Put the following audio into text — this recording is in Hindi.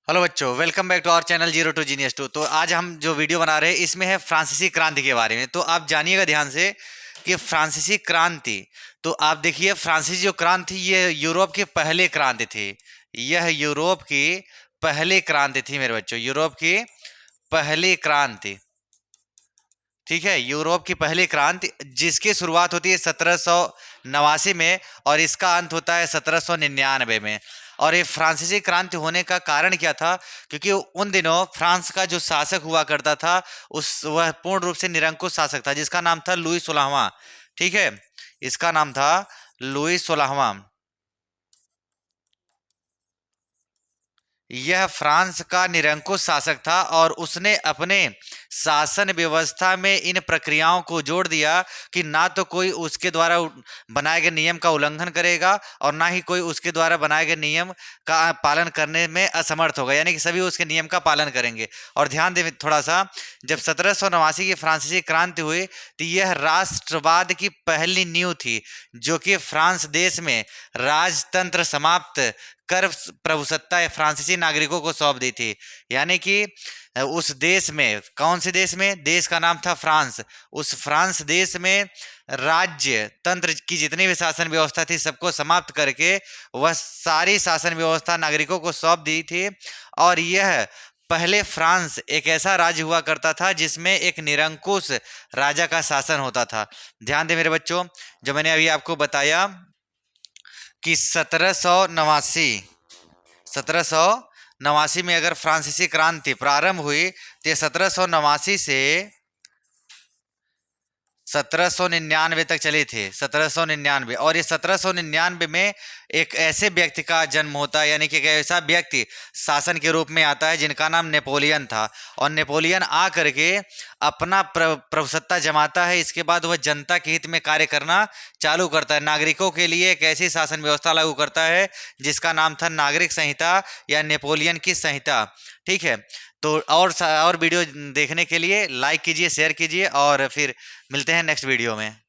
हेलो बच्चों, welcome back to our channel zero to genius two. तो आज हम जो वीडियो बना रहे हैं इसमें है फ्रांसीसी क्रांति के बारे में। तो आप जानिएगा ध्यान से कि फ्रांसीसी क्रांति, तो आप देखिए फ्रांसीसी जो क्रांति थी ये यूरोप की पहले क्रांति थी। यह यूरोप की पहली क्रांति थी मेरे बच्चों, यूरोप की पहली क्रांति। ठीक है, यूरोप की पहली क्रांति जिसकी शुरुआत होती है 1789 में और इसका अंत होता है 1799 में। और ये फ्रांसीसी क्रांति होने का कारण क्या था? क्योंकि उन दिनों फ्रांस का जो शासक हुआ करता था उस वह पूर्ण रूप से निरंकुश शासक था जिसका नाम था लुई 16वां। ठीक है, इसका नाम था लुई 16वां। यह फ्रांस का निरंकुश शासक था और उसने अपने शासन व्यवस्था में इन प्रक्रियाओं को जोड़ दिया कि ना तो कोई उसके द्वारा बनाए गए नियम का उल्लंघन करेगा और ना ही कोई उसके द्वारा बनाए गए नियम का पालन करने में असमर्थ होगा, यानी कि सभी उसके नियम का पालन करेंगे। और ध्यान दें थोड़ा सा, जब 1789 की फ्रांसीसी क्रांति हुई तो यह राष्ट्रवाद की पहली नींव थी जो कि फ्रांस देश में राजतंत्र समाप्त कर प्रभुसत्ता फ्रांसीसी नागरिकों को सौंप दी थी। यानी कि उस देश में, कौन से देश में? देश का नाम था फ्रांस। उस फ्रांस देश में राज्य तंत्र की जितनी भी शासन व्यवस्था थी सबको समाप्त करके वह सारी शासन व्यवस्था नागरिकों को सौंप दी थी। और यह पहले फ्रांस एक ऐसा राज्य हुआ करता था जिसमें एक निरंकुश राजा का शासन होता था। ध्यान दें मेरे बच्चों, जो मैंने अभी आपको बताया कि 1789 में अगर फ्रांसीसी क्रांति प्रारंभ हुई तो 1789 से 1799 तक चले थे। 1799, और ये 1799 में एक ऐसे व्यक्ति का जन्म होता है, यानी कि एक ऐसा व्यक्ति शासन के रूप में आता है जिनका नाम नेपोलियन था। और नेपोलियन आ करके अपना प्रभुसत्ता जमाता है। इसके बाद वह जनता के हित में कार्य करना चालू करता है, नागरिकों के लिए एक ऐसी शासन व्यवस्था लागू करता है जिसका नाम था नागरिक संहिता या नेपोलियन की संहिता। ठीक है, तो और वीडियो देखने के लिए लाइक कीजिए, शेयर कीजिए और फिर मिलते हैं नेक्स्ट वीडियो में।